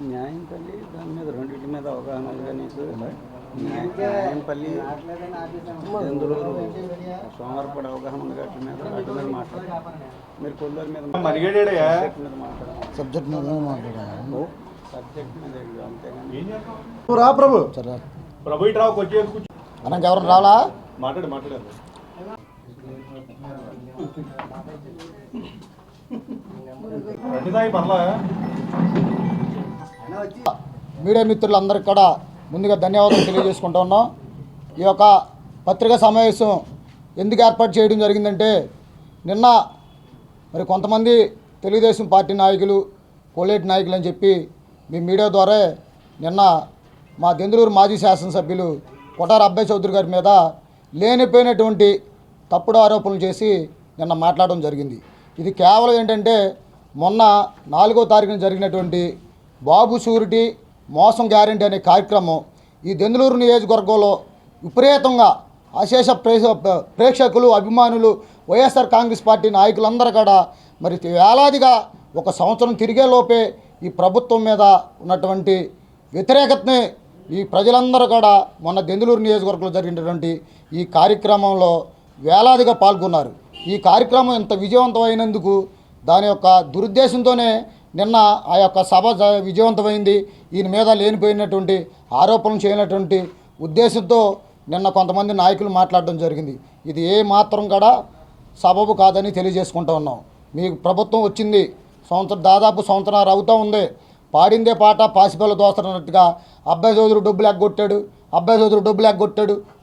న్యాయంపల్లి దాని మీద రెండింటి మీద అవగాహన ఉందిగా నీకు? న్యాయంపల్లి చంద్రూరు సోమవారపడి అవగాహన ఉంది వాటి మీద మాట్లాడారు. మీరు కొల్లూరు మీద సబ్జెక్ట్ మీద మాట్లాడారు. సబ్జెక్ట్ మీద అంతేగాని రా ప్రభు ప్రభు ఇటు రావు అన్నకి ఎవరు రావాలా? మాట్లాడారు మీడియా మిత్రులందరికీ కూడా ముందుగా ధన్యవాదాలు తెలియజేసుకుంటూ ఉన్నాం. ఈ యొక్క పత్రికా సమావేశం ఎందుకు ఏర్పాటు చేయడం జరిగిందంటే, నిన్న మరి కొంతమంది తెలుగుదేశం పార్టీ నాయకులు, కోలేటి నాయకులు అని చెప్పి మీ మీడియా ద్వారా నిన్న మా దెందులూరు మాజీ శాసనసభ్యులు కొటార అబ్బాయి చౌదరి గారి మీద లేనిపోయినటువంటి తప్పుడు ఆరోపణలు చేసి నిన్న మాట్లాడడం జరిగింది. ఇది కేవలం ఏంటంటే, మొన్న 4వ తారీఖున జరిగినటువంటి బాబు షూరిటీ మోసం గ్యారెంటీ అనే కార్యక్రమం ఈ దెందులూరు నియోజకవర్గంలో విపరీతంగా అశేష ప్రేక్షకులు, అభిమానులు, వైఎస్ఆర్ కాంగ్రెస్ పార్టీ నాయకులందరూ కూడా మరి వేలాదిగా ఒక సంవత్సరం తిరిగే లోపే ఈ ప్రభుత్వం మీద ఉన్నటువంటి వ్యతిరేకతని ఈ ప్రజలందరూ కూడా మొన్న దెందులూరు నియోజకవర్గంలో జరిగినటువంటి ఈ కార్యక్రమంలో వేలాదిగా పాల్గొన్నారు. ఈ కార్యక్రమం ఇంత విజయవంతమైనందుకు దాని యొక్క దురుద్దేశంతోనే నిన్న ఆ యొక్క సభ విజయవంతమైంది. ఈయన మీద లేనిపోయినటువంటి ఆరోపణలు చేయనటువంటి ఉద్దేశంతో నిన్న కొంతమంది నాయకులు మాట్లాడడం జరిగింది. ఇది ఏ మాత్రం కూడా సబబు కాదని తెలియజేసుకుంటూ ఉన్నాం. మీకు ప్రభుత్వం వచ్చింది దాదాపు సంవత్సరాలు అవుతూ ఉంది. పాడిందే పాట పాసిపల్ల దోస్తున్నట్టుగా అబ్బాయి చౌదరి డబ్బులు ఎగ్గొట్టాడు,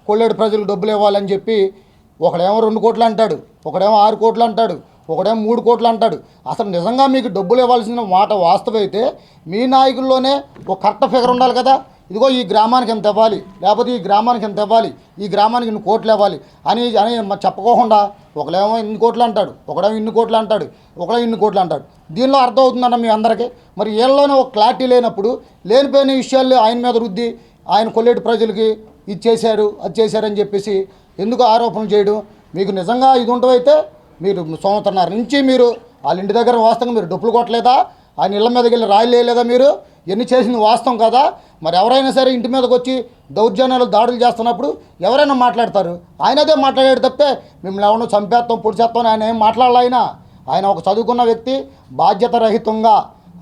కొల్లేడు ప్రజలు డబ్బులు ఇవ్వాలని చెప్పి ఒకడేమో 2 కోట్లు అంటాడు, ఒకడేమో 6 కోట్లు అంటాడు, ఒకడేమో 3 కోట్లు అంటాడు. అసలు నిజంగా మీకు డబ్బులు ఇవ్వాల్సిన మాట వాస్తవైతే మీ నాయకుల్లోనే ఒక కరెక్ట్ ఫిగర్ ఉండాలి కదా. ఇదిగో ఈ గ్రామానికి ఎంత ఇవ్వాలి, లేకపోతే ఈ గ్రామానికి ఎంత ఇవ్వాలి, ఈ గ్రామానికి ఇన్ని కోట్లు ఇవ్వాలి అని చెప్పుకోకుండా ఒకడేమో ఇన్ని కోట్లు అంటాడు, ఒకడేమో ఇన్ని కోట్లు అంటాడు, ఒకడేమో ఇన్ని కోట్లు అంటాడు. దీనిలో అర్థం అవుతుందన్న మీ అందరికీ. మరి వీళ్ళలోనే ఒక క్లారిటీ లేనప్పుడు లేనిపోయిన విషయాలు ఆయన మీద రుద్ది ఆయన కొల్లేటి ప్రజలకి ఇది చేశారు, అది చేశారని చెప్పేసి ఎందుకు ఆరోపణలు చేయడం? మీకు నిజంగా ఇది ఉంటవైతే మీరు సంవత్సరాల నుంచి మీరు వాళ్ళ ఇంటి దగ్గర వాస్తవంగా మీరు డబ్బులు కొట్టలేదా? ఆయన ఇళ్ళ మీదకి వెళ్ళి రాయలు వేయలేదా? మీరు ఎన్ని చేసింది వాస్తవం కదా. మరి ఎవరైనా సరే ఇంటి మీదకి వచ్చి దౌర్జన్యాలు దాడులు చేస్తున్నప్పుడు ఎవరైనా మాట్లాడతారు. ఆయన అదే మాట్లాడాడు తప్పితే మిమ్మల్ని ఎవరినో చంపేస్తాం పొడిచేస్తాం ఆయన ఏం మాట్లాడాలి. ఆయన ఒక చదువుకున్న వ్యక్తి, బాధ్యత రహితంగా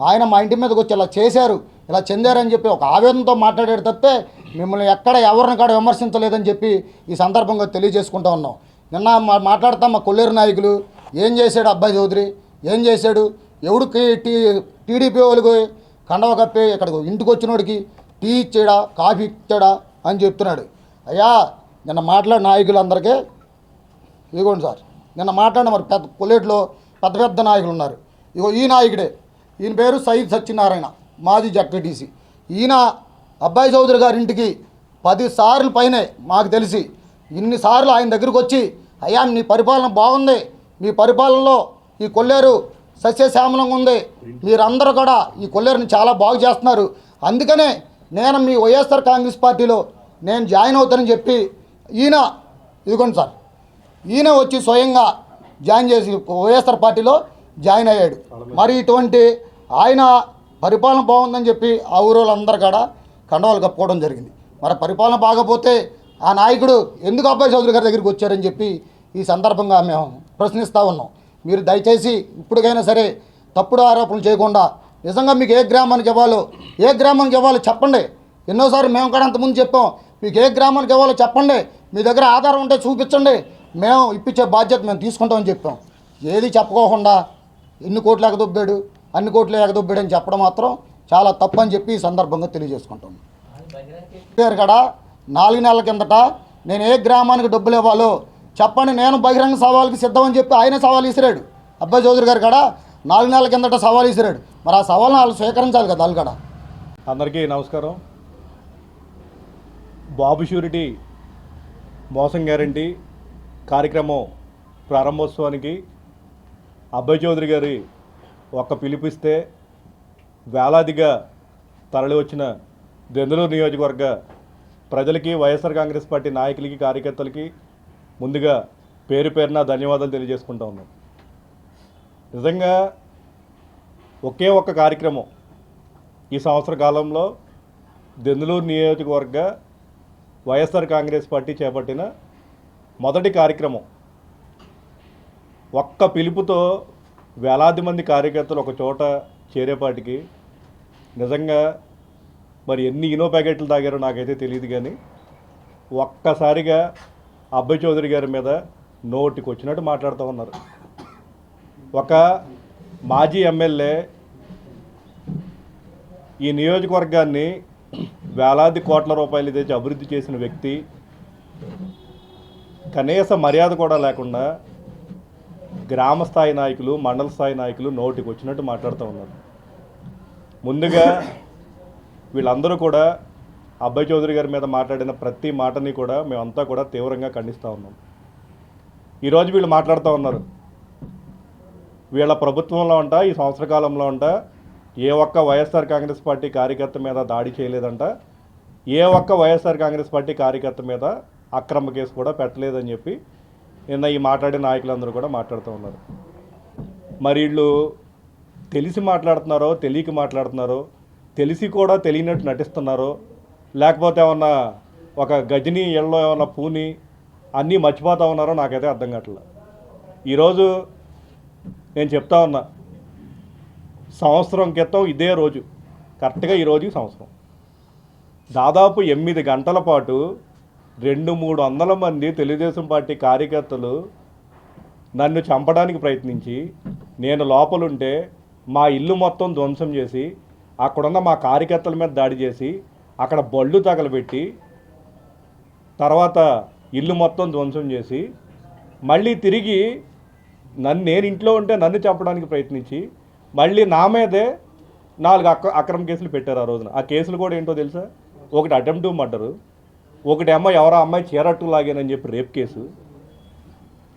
ఆయన మా ఇంటి మీదకి వచ్చి ఇలా చేశారు, ఇలా చెందారని చెప్పి ఒక ఆవేదనతో మాట్లాడాడు తప్పితే మిమ్మల్ని ఎక్కడ ఎవరిని కాడ విమర్శించలేదని చెప్పి ఈ సందర్భంగా తెలియజేసుకుంటూ ఉన్నాం. నిన్న మాట్లాడతాం మా కొల్లేరు నాయకులు ఏం చేశాడు అబ్బాయి చౌదరి, ఏం చేశాడు, ఎవడికి టీడీపీ వాళ్ళకి కండవ కప్పి ఇక్కడ ఇంటికి వచ్చినోడికి టీ ఇచ్చాడా, కాఫీ ఇచ్చాడా అని చెప్తున్నాడు. అయ్యా నిన్న మాట్లాడిన నాయకులందరికీ ఇదిగోండి సార్, నిన్న మాట్లాడిన మరి కొల్లేటిలో పెద్ద నాయకులు ఉన్నారు. ఇగో ఈ నాయకుడే, ఈయన పేరు సయ్యద్ సత్యనారాయణ, మాజీ జడ్పీటీసీ. ఈయన అబ్బాయి చౌదరి గారి ఇంటికి 10 సార్లు పైనే మాకు తెలిసి ఇన్నిసార్లు ఆయన దగ్గరికి వచ్చి, అయ్యా నీ పరిపాలన బాగుంది, మీ పరిపాలనలో ఈ కొల్లేరు సస్యశ్యామలంగా ఉంది, మీరందరూ కూడా ఈ కొల్లేరుని చాలా బాగు చేస్తున్నారు, అందుకనే నేను మీ వైఎస్ఆర్ కాంగ్రెస్ పార్టీలో నేను జాయిన్ అవుతానని చెప్పి ఈయన ఇదిగోండి సార్, ఈయన వచ్చి స్వయంగా జాయిన్ చేసి వైఎస్ఆర్ పార్టీలో జాయిన్ అయ్యాడు. మరి ఇటువంటి ఆయన పరిపాలన బాగుందని చెప్పి ఆ ఊరోళ్ళందరూ కూడా కండవాలు కప్పుకోవడం జరిగింది. మరి పరిపాలన బాగపోతే ఆ నాయకుడు ఎందుకు అబ్బాయి చౌదరి గారి దగ్గరికి వచ్చారని చెప్పి ఈ సందర్భంగా మేము ప్రశ్నిస్తూ ఉన్నాం. మీరు దయచేసి ఇప్పటికైనా సరే తప్పుడు ఆరోపణలు చేయకుండా నిజంగా మీకు ఏ గ్రామానికి ఇవ్వాలో చెప్పండి. ఎన్నోసార్లు మేము కూడా అంతకుముందు చెప్పాం, మీకు ఏ గ్రామానికి ఇవ్వాలో చెప్పండి, మీ దగ్గర ఆధారం ఉంటే చూపించండి, మేము ఇప్పించే బాధ్యత మేము తీసుకుంటామని చెప్పాం. ఏది చెప్పకోకుండా ఎన్ని కోట్లు ఎగదొబ్బాడు, అన్ని కోట్లు ఎగదొబ్బాడు అని చెప్పడం మాత్రం చాలా తప్పు అని చెప్పి ఈ సందర్భంగా తెలియజేసుకుంటాం. పేరు కూడా 4 నెలల కిందట నేను ఏ గ్రామానికి డబ్బులు ఇవ్వాలో చెప్పండి, నేను బహిరంగ సవాల్కి సిద్ధమని చెప్పి ఆయన సవాల్ విసిరాడు. అబ్బాయి చౌదరి గారు కూడా 4 నెలల కిందట సవాల్ విసిరాడు. మరి ఆ సవాల్ని వాళ్ళు స్వీకరించాలి కదా. వాళ్ళు కూడా అందరికీ నమస్కారం. బాబు షూరిటీ మోసం గ్యారంటీ కార్యక్రమం ప్రారంభోత్సవానికి అబ్బాయి చౌదరి గారి ఒక్క పిలిపిస్తే వేలాదిగా తరలి వచ్చిన దెందులూరు నియోజకవర్గ ప్రజలకి, వైఎస్ఆర్ కాంగ్రెస్ పార్టీ నాయకులకి, కార్యకర్తలకి ముందుగా పేరు పేరున ధన్యవాదాలు తెలియజేసుకుంటా ఉన్నాం. నిజంగా ఒకే ఒక్క కార్యక్రమం ఈ సంవత్సర కాలంలో దెందులూరు నియోజకవర్గ వైఎస్ఆర్ కాంగ్రెస్ పార్టీ చేపట్టిన మొదటి కార్యక్రమం. ఒక్క పిలుపుతో వేలాది మంది కార్యకర్తలు ఒక చోట చేరేపాటికి నిజంగా మరి ఎన్ని ఇనో ప్యాకెట్లు తాగారో నాకైతే తెలియదు, కానీ ఒక్కసారిగా అబ్బాయి చౌదరి గారి మీద నోటికి వచ్చినట్టు మాట్లాడుతూ ఉన్నారు. ఒక మాజీ ఎమ్మెల్యే ఈ నియోజకవర్గాన్ని వేలాది కోట్ల రూపాయలు తెచ్చి అభివృద్ధి చేసిన వ్యక్తి కనీస మర్యాద కూడా లేకుండా గ్రామ స్థాయి నాయకులు, మండల స్థాయి నాయకులు నోటికి వచ్చినట్టు మాట్లాడుతూ ఉన్నారు. ముందుగా వీళ్ళందరూ కూడా అబ్బాయి చౌదరి గారి మీద మాట్లాడిన ప్రతి మాటని కూడా మేమంతా కూడా తీవ్రంగా ఖండిస్తూ ఉన్నాం. ఈరోజు వీళ్ళు మాట్లాడుతూ ఉన్నారు, వీళ్ళ ప్రభుత్వంలో అంట ఈ సంవత్సర కాలంలో అంట ఏ ఒక్క వైఎస్ఆర్ కాంగ్రెస్ పార్టీ కార్యకర్త మీద దాడి చేయలేదంట, ఏ ఒక్క వైఎస్ఆర్ కాంగ్రెస్ పార్టీ కార్యకర్త మీద అక్రమ కేసు కూడా పెట్టలేదని చెప్పి నిన్న ఈ మాట్లాడిన నాయకులందరూ కూడా మాట్లాడుతూ ఉన్నారు. మరి వీళ్ళు తెలిసి మాట్లాడుతున్నారో తెలియక మాట్లాడుతున్నారో, తెలిసి కూడా తెలియనట్టు నటిస్తున్నారో, లేకపోతే ఏమన్నా ఒక గజని ఇళ్ళలో ఏమన్నా పూని అన్నీ మర్చిపోతూ ఉన్నారో నాకైతే అర్థం కావట్లేదు. ఈరోజు నేను చెప్తా ఉన్నా, సంవత్సరం క్రితం ఇదే రోజు కరెక్ట్గా ఈరోజు సంవత్సరం దాదాపు 8 గంటల పాటు 200-300 మంది తెలుగుదేశం పార్టీ కార్యకర్తలు నన్ను చంపడానికి ప్రయత్నించి నేను లోపలుంటే మా ఇల్లు మొత్తం ధ్వంసం చేసి అక్కడున్న మా కార్యకర్తల మీద దాడి చేసి అక్కడ బళ్ళు తగలబెట్టి తర్వాత ఇల్లు మొత్తం ధ్వంసం చేసి మళ్ళీ తిరిగి నేను ఇంట్లో ఉంటే నన్ను చంపడానికి ప్రయత్నించి మళ్ళీ నా మీదే 4 అక్రమ కేసులు పెట్టారు ఆ రోజున. ఆ కేసులు కూడా ఏంటో తెలుసా? ఒకటి అటెంప్ట్ మర్డరు, ఒకటేమో ఎవరో అమ్మాయి చీరట్టు లాగానని చెప్పి రేప్ కేసు,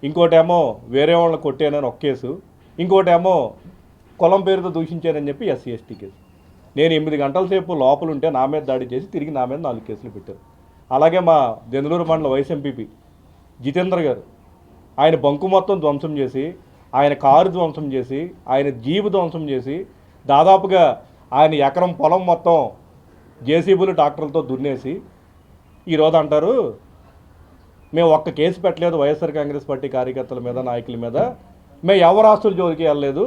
ఇంకోటేమో వేరే వాళ్ళని కొట్టానని ఒక కేసు, ఇంకోటేమో కులం పేరుతో దూషించానని చెప్పి SC ST కేసు. నేను 8 గంటల సేపు లోపలుంటే నా మీద దాడి చేసి తిరిగి నా మీద 4 కేసులు పెట్టారు. అలాగే మా దెందులూరు మండల వైస్ ఎంపీపీ జితేంద్ర గారు, ఆయన బంకు మొత్తం ధ్వంసం చేసి, ఆయన కారు ధ్వంసం చేసి, ఆయన జీబు ధ్వంసం చేసి, దాదాపుగా ఆయన ఎకరం పొలం మొత్తం జేసీబీలు ట్రాక్టర్లతో దున్నేసి ఈరోజు అంటారు మేము ఒక్క కేసు పెట్టలేదు వైఎస్ఆర్ కాంగ్రెస్ పార్టీ కార్యకర్తల మీద, నాయకుల మీద, మేము ఎవరు ఆస్తుల జోలికి వెళ్ళలేదు,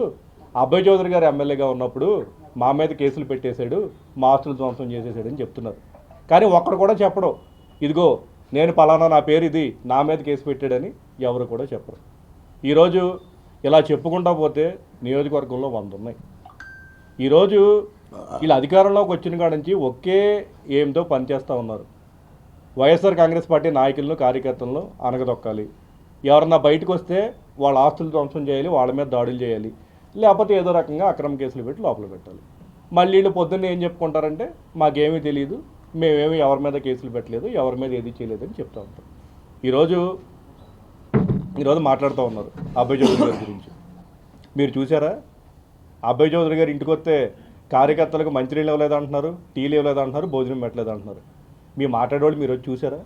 అబ్బాయి చౌదరి గారు ఎమ్మెల్యేగా ఉన్నప్పుడు మా మీద కేసులు పెట్టేశాడు, మా ఆస్తులు ధ్వంసం చేసేసాడు అని చెప్తున్నారు. కానీ ఒక్కడు కూడా చెప్పడం ఇదిగో నేను పలానా నా పేరు ఇది నా మీద కేసు పెట్టాడని ఎవరు కూడా చెప్పరు. ఈరోజు ఇలా చెప్పుకుంటా పోతే నియోజకవర్గంలో 100 ఉన్నాయి. ఈరోజు వీళ్ళు అధికారంలోకి వచ్చిన కాడ నుంచి ఒకే ఏంతో పనిచేస్తూ ఉన్నారు. వైఎస్ఆర్ కాంగ్రెస్ పార్టీ నాయకులను, కార్యకర్తలను అనగదొక్కాలి, ఎవరన్నా బయటకు వస్తే వాళ్ళ ఆస్తులు ధ్వంసం చేయాలి, వాళ్ళ మీద దాడులు చేయాలి, లేకపోతే ఏదో రకంగా అక్రమ కేసులు పెట్టి లోపల పెట్టాలి. మళ్ళీ వీళ్ళు పొద్దున్నే ఏం చెప్పుకుంటారంటే మాకేమీ తెలియదు, మేమేమి ఎవరి మీద కేసులు పెట్టలేదు, ఎవరి మీద ఏది చేయలేదని చెప్తూ ఉంటాం. ఈరోజు మాట్లాడుతూ ఉన్నారు అబ్బాయి చౌదరి గారి గురించి. మీరు చూసారా? అబ్బాయి చౌదరి గారు ఇంటికి వస్తే కార్యకర్తలకు మంచినీళ్ళు ఇవ్వలేదంటున్నారు, టీలు ఇవ్వలేదంటున్నారు, భోజనం పెట్టలేదంటున్నారు. మీ మాట్లాడేవాళ్ళు మీరు వచ్చి చూసారా?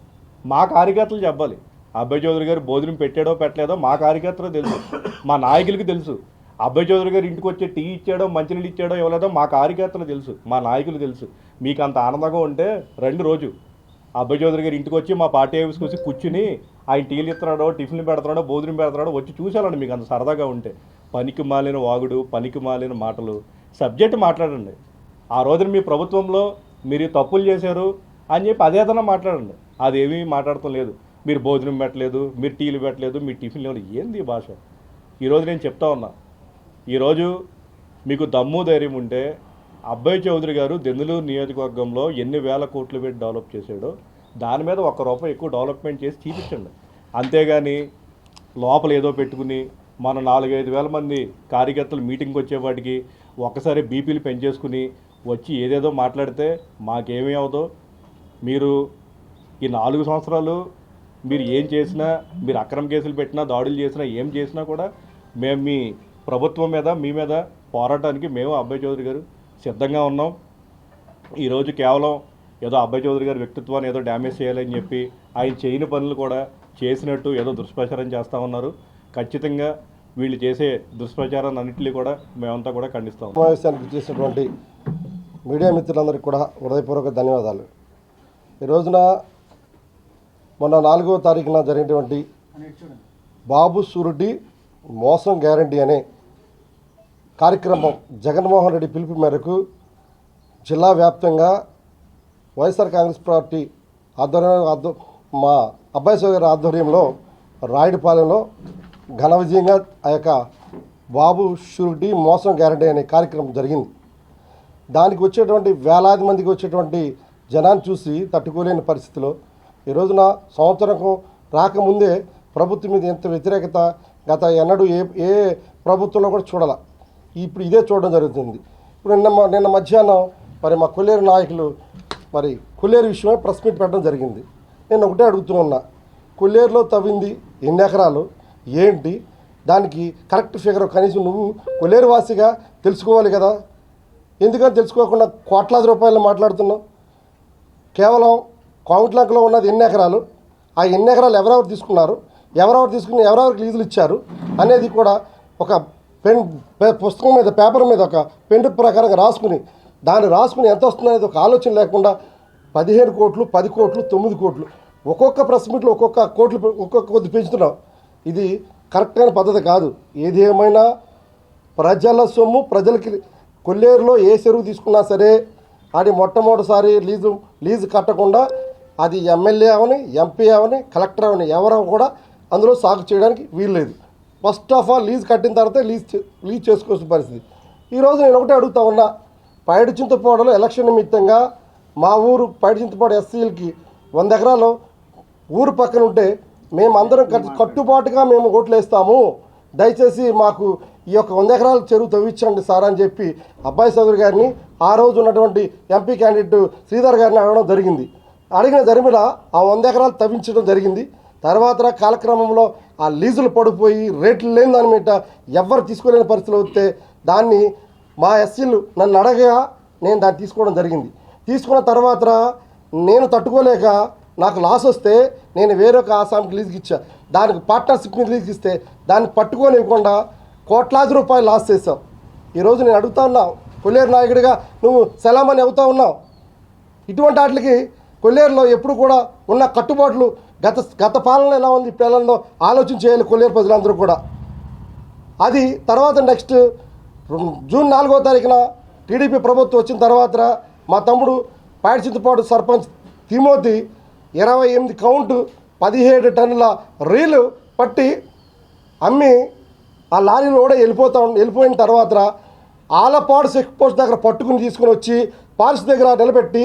మా కార్యకర్తలు చెప్పాలి, అబ్బాయి చౌదరి గారు భోజనం పెట్టాడో పెట్టలేదో మా కార్యకర్తలు తెలుసు, మా నాయకులకి తెలుసు. అబ్బాయి చౌదరి గారు ఇంటికి వచ్చి టీ ఇచ్చాడో మంచినీళ్ళు ఇచ్చాడో ఇవ్వలేదో మా కార్యకర్తలు తెలుసు, మా నాయకులు తెలుసు. మీకు అంత ఆనందంగా ఉంటే రెండు రోజు అబ్బాయి చౌదరి గారు ఇంటికి వచ్చి మా పార్టీ ఆఫీస్కి వచ్చి కూర్చుని ఆయన టీలు ఇస్తున్నాడో, టిఫిన్లు పెడుతున్నాడో, భోజనం పెడుతున్నాడో వచ్చి చూసాలండి. మీకు అంత సరదాగా ఉంటే పనికి మాలిన వాగుడు, పనికి మాలిన మాటలు, సబ్జెక్ట్ మాట్లాడండి. ఆ రోజున మీ ప్రభుత్వంలో మీరు తప్పులు చేశారు అని చెప్పి అదేదన్నా మాట్లాడండి. అదేమీ మాట్లాడటం లేదు. మీరు భోజనం పెట్టలేదు, మీరు టీలు పెట్టలేదు, మీ టిఫిన్లు ఇవ్వలేదు. ఏంది భాష? ఈరోజు నేను చెప్తా ఉన్నా, ఈరోజు మీకు దమ్ము ధైర్యం ఉంటే అబ్బాయి చౌదరి గారు దెందులూరు నియోజకవర్గంలో ఎన్ని వేల కోట్లు పెట్టి డెవలప్ చేశాడో దాని మీద ₹1 ఎక్కువ డెవలప్మెంట్ చేసి చూపించండి. అంతేగాని లోపల ఏదో పెట్టుకుని మన 4-5 వేల మంది కార్యకర్తలు మీటింగ్కి వచ్చేవాటికి ఒక్కసారి బీపీలు పెంచేసుకుని వచ్చి ఏదేదో మాట్లాడితే మాకేమీ అవదో. మీరు ఈ 4 సంవత్సరాలు మీరు ఏం చేసినా, మీరు అక్రమ కేసులు పెట్టినా, దాడులు చేసినా, ఏం చేసినా కూడా మేము మీ ప్రభుత్వం మీద, మీ మీద పోరాటానికి మేము అబ్బాయి చౌదరి గారు సిద్ధంగా ఉన్నాం. ఈరోజు కేవలం ఏదో అబ్బాయి చౌదరి గారి వ్యక్తిత్వాన్ని ఏదో డ్యామేజ్ చేయాలని చెప్పి ఆయన చేయని పనులు కూడా చేసినట్టు ఏదో దుష్ప్రచారం చేస్తూ ఉన్నారు. ఖచ్చితంగా వీళ్ళు చేసే దుష్ప్రచారాన్ని అన్నింటినీ కూడా మేమంతా కూడా ఖండిస్తాం. సమావేశానికి చేసినటువంటి మీడియా మిత్రులందరికీ కూడా హృదయపూర్వక ధన్యవాదాలు. ఈ రోజున మొన్న 4వ తారీఖున జరిగినటువంటి బాబు షూరిటీ మోసం గ్యారంటీ అనే కార్యక్రమం జగన్మోహన్ రెడ్డి పిలుపు మేరకు జిల్లా వ్యాప్తంగా వైఎస్ఆర్ కాంగ్రెస్ పార్టీ మా అబ్బాయి చౌదరి గారి ఆధ్వర్యంలో రాయుడుపాలెంలో ఘన విజయంగా ఆ యొక్క బాబు షూరిటీ మోసం గ్యారంటీ అనే కార్యక్రమం జరిగింది. దానికి వచ్చేటువంటి వేలాది మందికి వచ్చేటువంటి జనాన్ని చూసి తట్టుకోలేని పరిస్థితిలో ఈ రోజున సంవత్సరం రాకముందే ప్రభుత్వం మీద ఎంత వ్యతిరేకత గత ఎన్నడూ ఏ ప్రభుత్వంలో కూడా చూడాల. ఇప్పుడు ఇదే చూడడం జరుగుతుంది. ఇప్పుడు నిన్న మధ్యాహ్నం మరి మా కొల్లేరు నాయకులు మరి కొల్లేరు విషయమై ప్రెస్ మీట్ పెట్టడం జరిగింది. నేను ఒకటే అడుగుతున్నా, కొల్లేరులో తవ్వింది ఎన్ని ఎకరాలు ఏంటి, దానికి కరెక్ట్ ఫిగర్ కనీసం నువ్వు కొల్లేరు వాసిగా తెలుసుకోవాలి కదా. ఎందుకని తెలుసుకోకుండా కోట్లాది రూపాయలు మాట్లాడుతున్నావు? కేవలం కౌంట్లంకలో ఉన్నది ఎన్ని ఎకరాలు, ఆ ఎన్ని ఎకరాలు ఎవరెవరు తీసుకున్నారు, ఎవరెవరికి లీజులు ఇచ్చారు అనేది కూడా ఒక పుస్తకం మీద పేపర్ మీద ఒక పెన్ ప్రకారంగా రాసుకుని ఎంత వస్తుందనేది ఒక ఆలోచన లేకుండా 15 కోట్లు 10 కోట్లు 9 కోట్లు ఒక్కొక్క ప్రెస్ మీట్లో ఒక్కొక్క కొద్ది పెంచుతున్నాం. ఇది కరెక్ట్గా పద్ధతి కాదు. ఏది ఏమైనా ప్రజల సొమ్ము ప్రజలకి కొల్లేరులో ఏ చెరువు తీసుకున్నా సరే అది మొట్టమొదటిసారి లీజు కట్టకుండా అది ఎమ్మెల్యే అవని ఎంపీ అవని కలెక్టర్ అవని ఎవరో కూడా అందులో సాగు చేయడానికి వీల్లేదు. ఫస్ట్ ఆఫ్ ఆల్ లీజు కట్టిన తర్వాత లీజ్ చేసుకోవాల్సిన పరిస్థితి. ఈరోజు నేను ఒకటే అడుగుతా ఉన్నా, పైడి చింతపాడులో ఎలక్షన్ నిమిత్తంగా మా ఊరు పైడి చింతపాడు ఎస్సీలకి 100 ఎకరాలు ఊరు పక్కన ఉంటే మేమందరం కట్టుబాటుగా మేము ఓట్లు వేస్తాము, దయచేసి మాకు ఈ యొక్క 100 ఎకరాల చెరువు తవ్వించండి సార్ అని చెప్పి అబ్బాయి చౌదరి గారిని ఆ రోజు ఉన్నటువంటి ఎంపీ క్యాండిడేట్ శ్రీధర్ గారిని అడగడం జరిగింది. అడిగిన జరిమిల ఆ 100 ఎకరాలు తవ్వించడం జరిగింది. తర్వాత కాలక్రమంలో ఆ లీజులు పడిపోయి రేట్లు లేని దాని మీద ఎవరు తీసుకోలేని పరిస్థితులు వస్తే దాన్ని మా ఎస్సీలు నన్ను అడగగా నేను దాన్ని తీసుకోవడం జరిగింది. తీసుకున్న తర్వాత నేను తట్టుకోలేక నాకు లాస్ వస్తే నేను వేరొక ఆసాంకి లీజుకి ఇచ్చా. దానికి పార్ట్నర్షిప్ మీద లీజుకి ఇస్తే దాన్ని పట్టుకోనివ్వకుండా కోట్లాది రూపాయలు లాస్ చేసావు. ఈరోజు నేను అడుగుతా ఉన్నావు, కొల్లేరు నాయకుడిగా నువ్వు సెలామని అవుతా ఉన్నావు. ఇటువంటి వాటికి కొల్లేరులో ఎప్పుడు కూడా ఉన్న కట్టుబాట్లు గత పాలన ఎలా ఉంది పిల్లల్లో ఆలోచన చేయాలి కొల్లేరు ప్రజలందరూ కూడా. అది తర్వాత నెక్స్ట్ జూన్ 4వ తారీఖున టీడీపీ ప్రభుత్వం వచ్చిన తర్వాత మా తమ్ముడు పైడి చింతపాడు సర్పంచ్ తిమోతి 28 కౌంటు 17 టన్నుల రీలు పట్టి అమ్మి ఆ లారీలో కూడా వెళ్ళిపోయిన తర్వాత ఆలపాడు చెక్ పోస్ట్ దగ్గర పట్టుకుని తీసుకుని వచ్చి పాలసీ దగ్గర నిలబెట్టి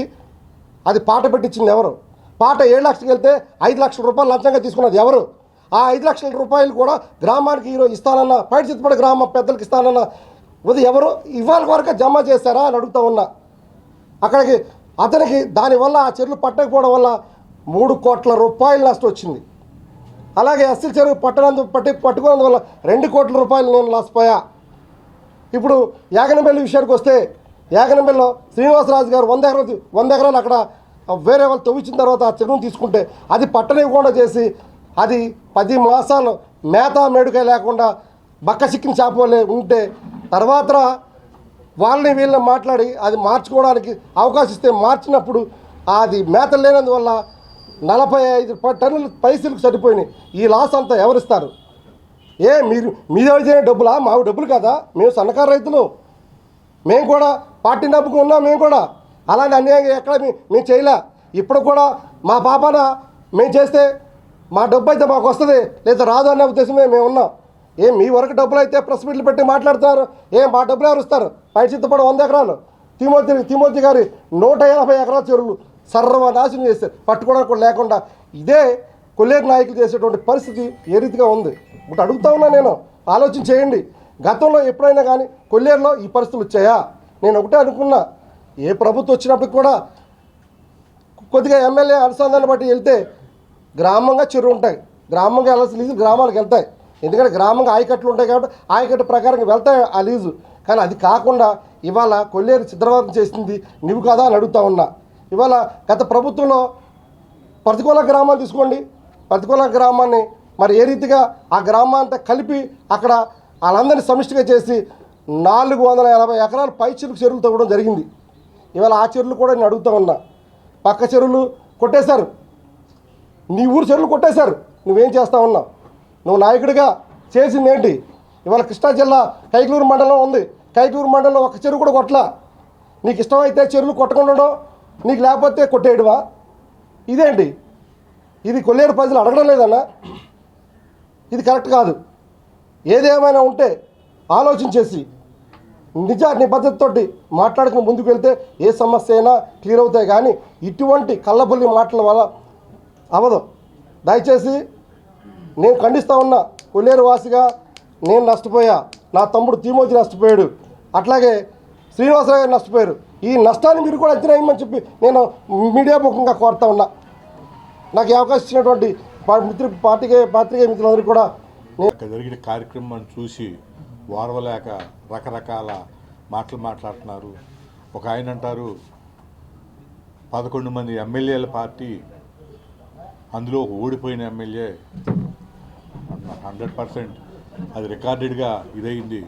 అది పాట పెట్టించింది ఎవరు? పాట 7 లక్షలకు వెళ్తే 5 లక్షల రూపాయలు లంచంగా తీసుకున్నది ఎవరు? ఆ 5 లక్షల రూపాయలు కూడా గ్రామానికి ఈరోజు ఇస్తానన్న పైడి చింతపాడు గ్రామ పెద్దలకు ఇస్తానన్న ఎవరు ఇవాళ వరకు జమ చేశారా అని అడుగుతా ఉన్నా. అక్కడికి అతనికి దానివల్ల ఆ చెరువులు పట్టకపోవడం వల్ల 3 కోట్ల రూపాయలు నష్టం వచ్చింది. అలాగే ఎస్సీ చెరువు పట్టుకున్నందువల్ల 2 కోట్ల రూపాయలు నేను నష్టపోయా. ఇప్పుడు యాగనంపల్లి విషయానికి వస్తే యాగనంపల్లిలో శ్రీనివాసరాజు గారు 100 ఎకరాలు అక్కడ వేరే వాళ్ళు తవ్వించిన తర్వాత ఆ చెరువును తీసుకుంటే అది పట్టనివ్వకుండా చేసి అది 10 మాసాలు మేత మేడుకాయ లేకుండా బక్క చిక్కిన చేపలే ఉంటే తర్వాత వాళ్ళని వీళ్ళని మాట్లాడి అది మార్చుకోవడానికి అవకాశం ఇస్తే మార్చినప్పుడు అది మేత లేనందువల్ల 45 టన్నుల పైసలకు సరిపోయినాయి. ఈ లాస్ అంతా ఎవరిస్తారు? మీదే డబ్బులా? మాకు డబ్బులు కదా, మేము సన్నకారు రైతులు, మేము కూడా పార్టీ డబ్బుకు ఉన్నాం. మేము కూడా అలాంటి అన్యాయం ఎక్కడ మేము చేయలే. ఇప్పుడు కూడా మా పాపన మేము చేస్తే మా డబ్బు అయితే మాకు వస్తుంది, లేదా రాదు అనే ఉద్దేశమే మేము ఉన్నాం. మీ వరకు డబ్బులు అయితే ప్రెస్ మీట్లు పెట్టి మాట్లాడుతున్నారు. మా డబ్బులు ఎవరు ఇస్తారు? పైడి చింతపాడు 100 ఎకరాలు, తిమోతి గారి 180 ఎకరాల చెరువులు సర్వనాశనం చేస్తారు, పట్టుకోవడానికి కూడా లేకుండా. ఇదే కొల్లేరు నాయకులు చేసేటువంటి పరిస్థితి ఏ రీతిగా ఉంది? ఇప్పుడు అడుగుతా ఉన్నా నేను, ఆలోచన చేయండి. గతంలో ఎప్పుడైనా కానీ కొల్లేరులో ఈ పరిస్థితులు వచ్చాయా? నేను ఒకటే అనుకున్నా, ఏ ప్రభుత్వం వచ్చినప్పుడు కూడా కొద్దిగా ఎమ్మెల్యే అనుసంధానం బట్టి వెళ్తే గ్రామంగా చెరువు ఉంటాయి, గ్రామంగా వెళ్ళాల్సిన లీజులు గ్రామాలకు వెళ్తాయి. ఎందుకంటే గ్రామంగా ఆయకట్లు ఉంటాయి కాబట్టి ఆయకట్టు ప్రకారంగా వెళ్తాయి ఆ లీజు. కానీ అది కాకుండా ఇవాళ కొల్లేరు చిత్రవదం చేసింది నువ్వు కదా అని అడుగుతా ఉన్నా. ఇవాళ గత ప్రభుత్వంలో ప్రతికూల గ్రామాన్ని తీసుకోండి, ప్రతికూల గ్రామాన్ని మరి ఏ రీతిగా ఆ గ్రామాంతా కలిపి అక్కడ వాళ్ళందరినీ సమిష్టిగా చేసి 480 ఎకరాలు పై చెరువులు తవ్వడం జరిగింది. ఇవాళ ఆ చెరువులు కూడా నేను అడుగుతూ ఉన్నా, పక్క చెరువులు కొట్టేశారు, నీ ఊరు చెరువులు కొట్టేశారు, నువ్వేం చేస్తా ఉన్నావు? నువ్వు నాయకుడిగా చేసింది ఏంటి? ఇవాళ కృష్ణా జిల్లా కైకలూరు మండలం ఉంది, కైకలూరు మండలంలో ఒక చెరువు కూడా కొట్టలా. నీకు ఇష్టమైతే చెరువులు కొట్టకుండా, నీకు లేకపోతే కొట్టేయడమా? ఇదేంటి? ఇది కొల్లేరు ప్రజలు అడగడం లేదన్నా, ఇది కరెక్ట్ కాదు. ఏదేమైనా ఉంటే ఆలోచించేసి నిబద్ధతతోటి మాట్లాడుకుని ముందుకు వెళ్తే ఏ సమస్య అయినా క్లియర్ అవుతాయి. కానీ ఇటువంటి కళ్ళబుల్లి మాటల వల్ల అవ్వదు. దయచేసి నేను ఖండిస్తూ ఉన్నా, కొల్లేరు వాసిగా నేను నష్టపోయా, నా తమ్ముడు తిమోతి నష్టపోయాడు, అట్లాగే శ్రీనివాసరావు గారు నష్టపోయారు. ఈ నష్టాన్ని మీరు కూడా అంచనా వేయమని చెప్పి నేను మీడియా ముఖంగా కోరుతా ఉన్నా. నాకు ఈ అవకాశం ఇచ్చినటువంటి పాత్రికేయ మిత్రులందరికీ కూడా జరిగిన కార్యక్రమాన్ని చూసి వారవలేక రకరకాల మాటలు మాట్లాడుతున్నారు. ఒక ఆయన అంటారు 11 మంది ఎమ్మెల్యేల పార్టీ, అందులో ఓడిపోయిన ఎమ్మెల్యే 100% అది రికార్డెడ్గా ఇదయింది.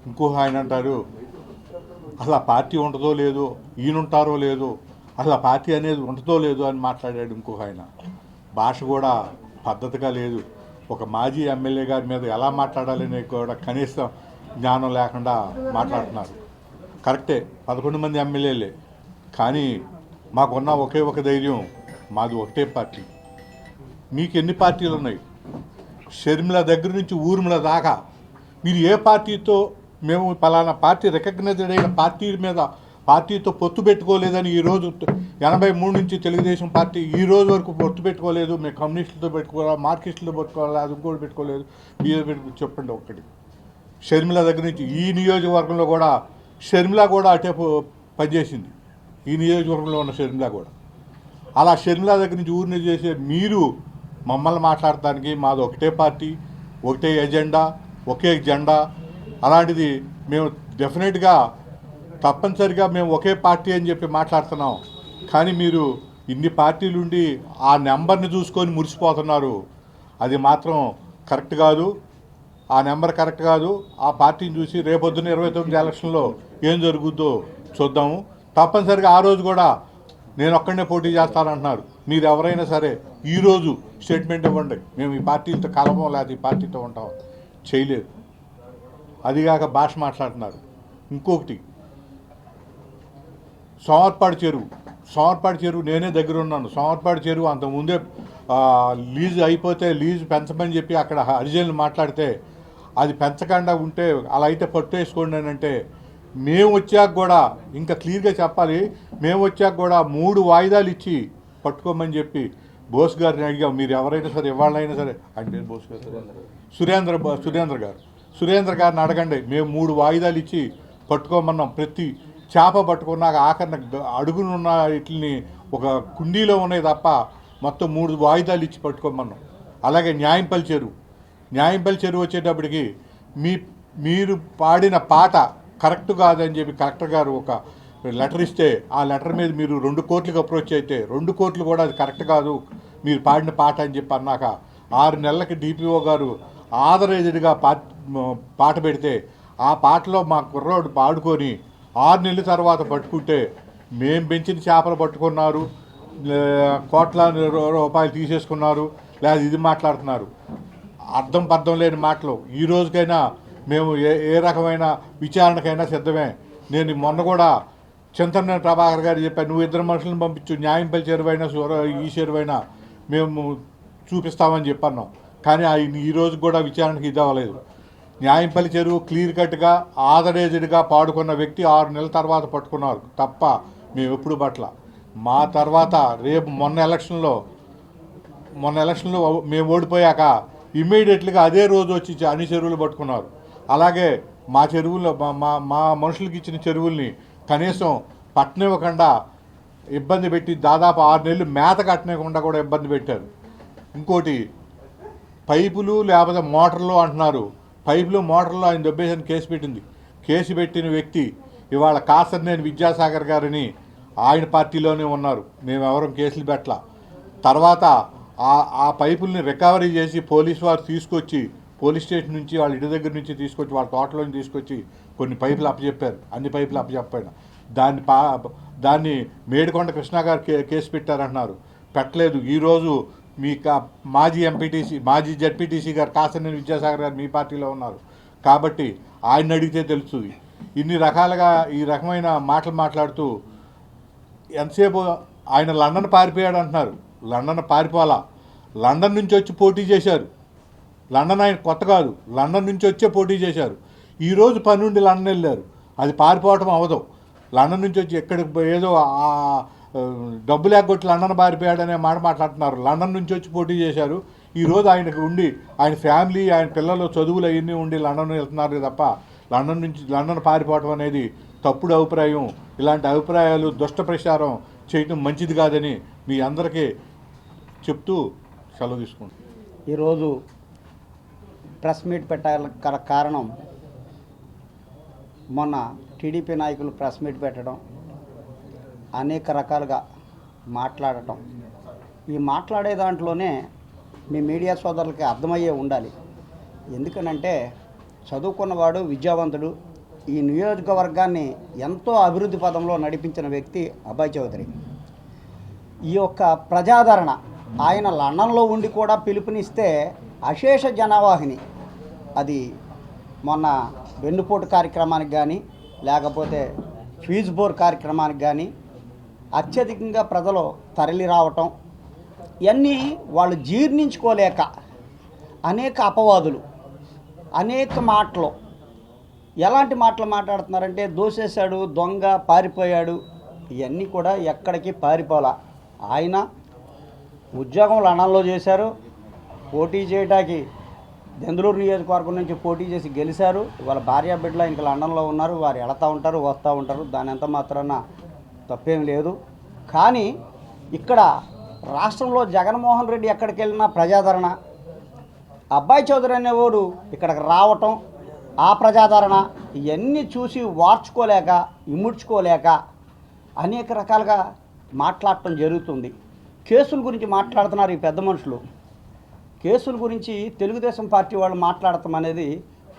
ఇంకో ఆయన అంటారు అసలు ఆ పార్టీ ఉంటుందో లేదో, ఈయనుంటారో లేదో, అసలు ఆ పార్టీ అనేది ఉంటుందో లేదో అని మాట్లాడాడు ఇంకొక ఆయన. భాష కూడా పద్ధతిగా లేదు. ఒక మాజీ ఎమ్మెల్యే గారి మీద ఎలా మాట్లాడాలని కూడా కనీసం జ్ఞానం లేకుండా మాట్లాడుతున్నారు. కరెక్టే, 11 మంది ఎమ్మెల్యేలే, కానీ మాకున్న ఒకే ఒక ధైర్యం, మాది ఒకటే పార్టీ. మీకు ఎన్ని పార్టీలు ఉన్నాయి? షర్మిల దగ్గర నుంచి ఊర్మిళ దాకా మీరు ఏ పార్టీతో మేము పలానా పార్టీ రికగ్నైజ్డ్ అయిన పార్టీతో పొత్తు పెట్టుకోలేదని ఈరోజు 83 నుంచి తెలుగుదేశం పార్టీ ఈ రోజు వరకు పొత్తు పెట్టుకోలేదు. మేము కమ్యూనిస్టులతో పెట్టుకోవాలి, మార్కిస్టులతో పెట్టుకోవాలి, అది ఇంకోటి పెట్టుకోలేదు. మీరు చెప్పండి ఒకటి. షర్మిల దగ్గర నుంచి ఈ నియోజకవర్గంలో కూడా షర్మిల కూడా అటే పనిచేసింది. ఈ నియోజకవర్గంలో ఉన్న షర్మిల కూడా అలా షర్మిల దగ్గర నుంచి ఊరిని చేసే మీరు మమ్మల్ని మాట్లాడటానికి మాది ఒకటే పార్టీ, ఒకటే ఎజెండా, ఒకే జెండా, అలాంటిది మేము డెఫినెట్గా తప్పనిసరిగా మేము ఒకే పార్టీ అని చెప్పి మాట్లాడుతున్నాం. కానీ మీరు ఇన్ని పార్టీలుండి ఆ నెంబర్ని చూసుకొని మురిసిపోతున్నారు. అది మాత్రం కరెక్ట్ కాదు. ఆ నెంబర్ కరెక్ట్ కాదు. ఆ పార్టీని చూసి రేపొద్దున 29 ఎలక్షన్లో ఏం జరుగుద్దో చూద్దాము. తప్పనిసరిగా ఆ రోజు కూడా నేను ఒక్కడనే పోటీ చేస్తానంటున్నారు. మీరు ఎవరైనా సరే ఈరోజు స్టేట్మెంట్ ఇవ్వండి, మేము ఈ పార్టీలతో కలవం, లేదా ఈ పార్టీతో ఉంటాం. చేయలేదు. అదిగాక భాష మాట్లాడుతున్నారు. ఇంకొకటి, సోమర్పాడు చెరువు నేనే దగ్గర ఉన్నాను. సోమర్పాడు చెరువు అంతకుముందే లీజు అయిపోతే లీజు పెంచమని చెప్పి అక్కడ హరిజనులు మాట్లాడితే అది పెంచకుండా ఉంటే అలా అయితే పట్టేసుకోండి అని అంటే, మేము వచ్చాక కూడా ఇంకా క్లియర్గా చెప్పాలి, మేము వచ్చాక కూడా 3 వాయిదాలు ఇచ్చి పట్టుకోమని చెప్పి బోస్ గారిని అడిగాం. మీరు ఎవరైనా సరే ఇవాళైనా సరే, అంటే బోస్ గారు సురేంద్ర గారిని అడగండి. మేము 3 వాయిదాలు ఇచ్చి పట్టుకోమన్నాం. ప్రతి చేప పట్టుకున్నాక ఆఖరిన అడుగునున్న వీటిని ఒక కుండీలో ఉన్నాయి తప్ప మొత్తం 3 వాయిదాలు ఇచ్చి పట్టుకోమన్నాం. అలాగే న్యాయంపల్లి చెరువు వచ్చేటప్పటికి మీరు పాడిన పాట కరెక్ట్ కాదని చెప్పి కలెక్టర్ గారు ఒక లెటర్ ఇస్తే, ఆ లెటర్ మీద మీరు 2 కోట్లకు అప్రోచ్ అయితే 2 కోట్లు కూడా అది కరెక్ట్ కాదు మీరు పాడిన పాట అని చెప్పి అన్నాక 6 నెలలకి డిపిఓ గారు ఆథరైజ్డ్గా పాట పెడితే ఆ పాటలో మా కుర్రోడు పాడుకొని 6 నెలల తర్వాత పట్టుకుంటే మేము పెంచిన చేపలు పట్టుకున్నారు, కోట్ల రూపాయలు తీసేసుకున్నారు, లేదా ఇది మాట్లాడుతున్నారు. అర్థం పర్థం లేని మాటలు. ఈ రోజుకైనా మేము ఏ రకమైన విచారణకైనా సిద్ధమే. నేను మొన్న కూడా చింతన ప్రభాకర్ గారు చెప్పాను, నువ్వు 2 మనుషులను పంపించు, న్యాయంపల్లి చెరువైనా ఈ చెరువైనా మేము చూపిస్తామని చెప్పన్నాం. కానీ ఈ రోజు కూడా విచారణకి ఇది అవ్వలేదు. న్యాయంపల్లి చెరువు క్లియర్ కట్గా ఆథరైజ్డ్గా పాడుకున్న వ్యక్తి 6 నెలల తర్వాత పట్టుకున్నారు తప్ప మేము ఎప్పుడు పట్ల. మా తర్వాత రేపు మొన్న ఎలక్షన్లో మేము ఓడిపోయాక ఇమ్మీడియట్గా అదే రోజు వచ్చి అన్ని చెరువులు పట్టుకున్నారు. అలాగే మా చెరువుల్లో మా మనుషులకి ఇచ్చిన చెరువుల్ని కనీసం పట్టనివ్వకుండా ఇబ్బంది పెట్టి దాదాపు 6 నెలలు మేత కట్టనివ్వకుండా కూడా ఇబ్బంది పెట్టారు. ఇంకోటి, పైపులు లేకపోతే మోటార్లు అంటున్నారు. పైపులు మోటార్లు ఆయన దొబ్బేసని కేసు పెట్టిన వ్యక్తి ఇవాళ కాసర్నేని విద్యాసాగర్ గారిని ఆయన పార్టీలోనే ఉన్నారు, మేము ఎవరం కేసులు పెట్టలా. తర్వాత ఆ పైపుల్ని రికవరీ చేసి పోలీసు వారు తీసుకొచ్చి పోలీస్ స్టేషన్ నుంచి వాళ్ళ ఇంటి దగ్గర నుంచి తీసుకొచ్చి వాళ్ళ తోటలోని తీసుకొచ్చి కొన్ని పైపులు అప్పచెప్పారు. అన్ని పైపులు అప్పచెప్పాను. దాన్ని మేడికొండ కృష్ణ గారు కేసు పెట్టారంటున్నారు. పెట్టలేదు. ఈరోజు మీ మాజీ ఎంపీటీసీ మాజీ జడ్పీటీసీ గారు కాసినేని విద్యాసాగర్ గారు మీ పార్టీలో ఉన్నారు కాబట్టి ఆయన అడిగితే తెలుస్తుంది. ఇన్ని రకాలుగా ఈ రకమైన మాటలు మాట్లాడుతూ ఎంతసేపు ఆయన లండన్ పారిపోయాడు అంటున్నారు. లండన్ పారిపోవాలా? లండన్ నుంచి వచ్చి పోటీ చేశారు. లండన్ ఆయన కొత్త కాదు, లండన్ నుంచి వచ్చే పోటీ చేశారు. ఈరోజు పని నుండి లండన్ వెళ్ళారు. అది పారిపోవటం అవ్వదు. లండన్ నుంచి వచ్చి ఎక్కడికి ఏదో డబ్బు లేకొట్టి లండన్ పారిపోయాడనే మాట మాట్లాడుతున్నారు. లండన్ నుంచి వచ్చి పోటీ చేశారు. ఈరోజు ఆయనకు ఉండి ఆయన ఫ్యామిలీ ఆయన పిల్లలు చదువులు అవన్నీ ఉండి లండన్ వెళ్తున్నారు తప్ప లండన్ పారిపోవటం అనేది తప్పుడు అభిప్రాయం. ఇలాంటి అభిప్రాయాలు దుష్ట ప్రచారం చేయటం మంచిది కాదని మీ అందరికీ చెప్తూ సెలవు తీసుకుంటాం. ఈరోజు ప్రెస్ మీట్ పెట్టగల కారణం మొన్న టీడీపీ నాయకులు ప్రెస్ మీట్ పెట్టడం, అనేక రకాలుగా మాట్లాడటం. ఈ మాట్లాడే దాంట్లోనే మీ మీడియా సోదరులకి అర్థమయ్యే ఉండాలి. ఎందుకనంటే చదువుకున్నవాడు, విద్యావంతుడు, ఈ నియోజకవర్గాన్ని ఎంతో అభివృద్ధి పదంలో నడిపించిన వ్యక్తి అభయ్ చౌదరి. ఈ యొక్క ప్రజాదరణ ఆయన లండన్లో ఉండి కూడా పిలుపునిస్తే అశేష జనవాహిని, అది మొన్న వెన్నుపోటు కార్యక్రమానికి కానీ లేకపోతే ఫీజు బోర్ కార్యక్రమానికి కానీ అత్యధికంగా ప్రజలు తరలి రావటం, ఇవన్నీ వాళ్ళు జీర్ణించుకోలేక అనేక అపవాదులు, అనేక మాటలు, ఎలాంటి మాటలు మాట్లాడుతున్నారంటే దోసేశాడు, దొంగ, పారిపోయాడు, ఇవన్నీ కూడా ఎక్కడికి పారిపోలా. ఆయన ఉద్యోగం లండన్లో చేశారు. పోటీ చేయడానికి దెందులూరు నియోజకవర్గం నుంచి పోటీ చేసి గెలిచారు. వాళ్ళ భార్య బిడ్డలు ఆయనకి లండన్లో ఉన్నారు. వారు వెళుతూ ఉంటారు, వస్తూ ఉంటారు. దాని ఎంత మాత్రాన తప్పేం లేదు. కానీ ఇక్కడ రాష్ట్రంలో జగన్మోహన్ రెడ్డి ఎక్కడికి వెళ్ళినా ప్రజాదరణ, అబ్బాయి చౌదరి అనేవాడు ఇక్కడికి రావటం, ఆ ప్రజాదరణ, ఇవన్నీ చూసి వార్చుకోలేక, ఇముడ్చుకోలేక అనేక రకాలుగా మాట్లాడటం జరుగుతుంది. కేసుల గురించి మాట్లాడుతున్నారు ఈ పెద్ద మనుషులు. కేసుల గురించి తెలుగుదేశం పార్టీ వాళ్ళు మాట్లాడటం అనేది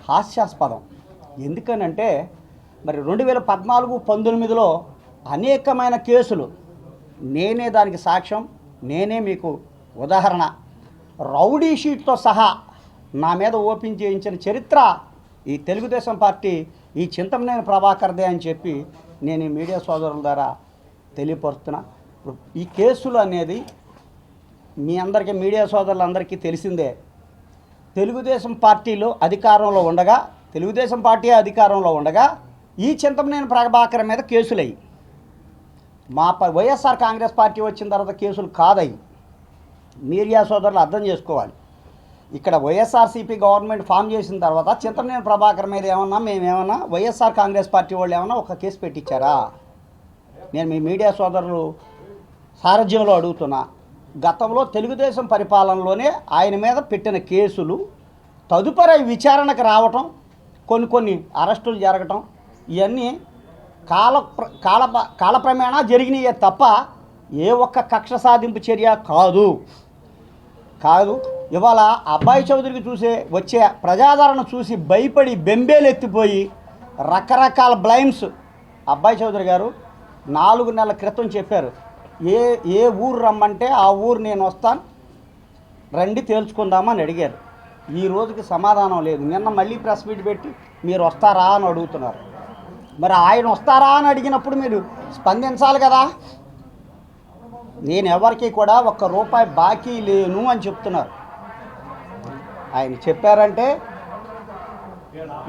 హాస్యాస్పదం. ఎందుకనంటే మరి 2014-19లో అనేకమైన కేసులు, నేనే దానికి సాక్ష్యం, నేనే మీకు ఉదాహరణ, రౌడీ షీట్తో సహా నా మీద ఓపెన్ చేయించిన చరిత్ర ఈ తెలుగుదేశం పార్టీ, ఈ చింతమనేని ప్రభాకర్దే అని చెప్పి నేను ఈ మీడియా సోదరుల ద్వారా తెలియపరుస్తున్నా. ఈ కేసులు అనేది మీ అందరికీ, మీడియా సోదరులందరికీ తెలిసిందే. తెలుగుదేశం పార్టీలో అధికారంలో ఉండగా, తెలుగుదేశం పార్టీ అధికారంలో ఉండగా ఈ చింతమనేని ప్రభాకర్ మీద కేసులయ్యి, మా వైఎస్ఆర్ కాంగ్రెస్ పార్టీ వచ్చిన తర్వాత కేసులు కాదయ్యి. మీడియా సోదరులు అర్థం చేసుకోవాలి. ఇక్కడ వైఎస్ఆర్సీపీ గవర్నమెంట్ ఫామ్ చేసిన తర్వాత చింతమనేని ప్రభాకర్ మీద మేమేమన్నా వైఎస్ఆర్ కాంగ్రెస్ పార్టీ వాళ్ళు ఏమన్నా ఒక కేసు పెట్టించారా? నేను మీ మీడియా సోదరులు సారథ్యంలో అడుగుతున్నా. గతంలో తెలుగుదేశం పరిపాలనలోనే ఆయన మీద పెట్టిన కేసులు తదుపరి విచారణకు రావటం, కొన్ని అరెస్టులు జరగటం, ఇవన్నీ కాలక్రమేణా జరిగినాయే తప్ప ఏ ఒక్క కక్ష సాధింపు చర్య కాదు. ఇవాళ అబ్బాయి చౌదరికి వచ్చే ప్రజాదరణ చూసి భయపడి బెంబేలెత్తిపోయి రకరకాల బ్లైమ్స్ అబ్బాయి చౌదరి గారు 4 నెలల క్రితం చెప్పారు. ఏ ఊరు రమ్మంటే ఆ ఊరు నేను వస్తాను, రండి తేల్చుకుందామని అడిగారు. ఈ రోజుకి సమాధానం లేదు. నిన్న మళ్ళీ ప్రెస్ మీట్ పెట్టి మీరు వస్తారా అని అడుగుతున్నారు. మరి ఆయన వస్తారా అని అడిగినప్పుడు మీరు స్పందించాలి కదా. నేను ఎవరికి కూడా ₹1 బాకీ లేను అని చెప్తున్నారు. ఆయన చెప్పారంటే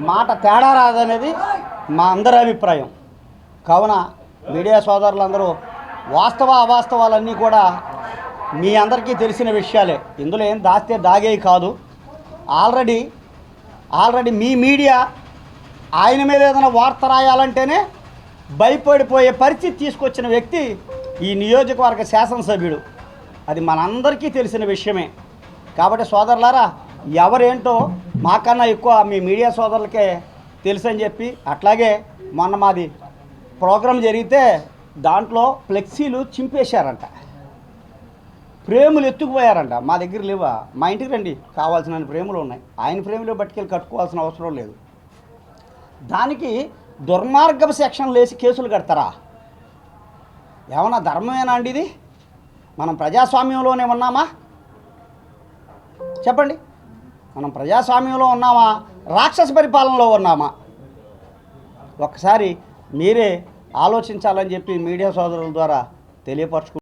మాట తేడా రాదనేది మా అందరి అభిప్రాయం. కావున మీడియా సోదరులందరూ అవాస్తవాలన్నీ కూడా మీ అందరికీ తెలిసిన విషయాలే. ఇందులో ఏం దాస్తే దాగేవి కాదు. ఆల్రెడీ మీ మీడియా ఆయన మీద ఏదైనా వార్త రాయాలంటేనే భయపడిపోయే పరిస్థితి తీసుకొచ్చిన వ్యక్తి ఈ నియోజకవర్గ శాసనసభ్యుడు. అది మనందరికీ తెలిసిన విషయమే. కాబట్టి సోదరులారా, ఎవరేంటో మాకన్నా ఎక్కువ మీ మీడియా సోదరులకే తెలుసని చెప్పి, అట్లాగే మొన్న మాది ప్రోగ్రాం జరిగితే దాంట్లో ఫ్లెక్సీలు చింపేశారంట, ఫ్రేములు ఎత్తుకుపోయారంట. మా దగ్గర లేవా? మా ఇంటికి రండి, కావాల్సిన ఫ్రేములు ఉన్నాయి. ఆయన ఫ్రేములు పట్టుకెళ్ళి కట్టుకోవాల్సిన అవసరం లేదు. దానికి దుర్మార్గపు సెక్షన్లు వేసి కేసులు కడతారా? ఏమన్నా ధర్మమేనా అండి ఇది? మనం ప్రజాస్వామ్యంలోనే ఉన్నామా? చెప్పండి, మనం ప్రజాస్వామ్యంలో ఉన్నామా, రాక్షస పరిపాలనలో ఉన్నామా? ఒక్కసారి మీరే ఆలోచించాలని చెప్పి మీడియా సోదరుల ద్వారా తెలియపరచుకుంటున్నాను.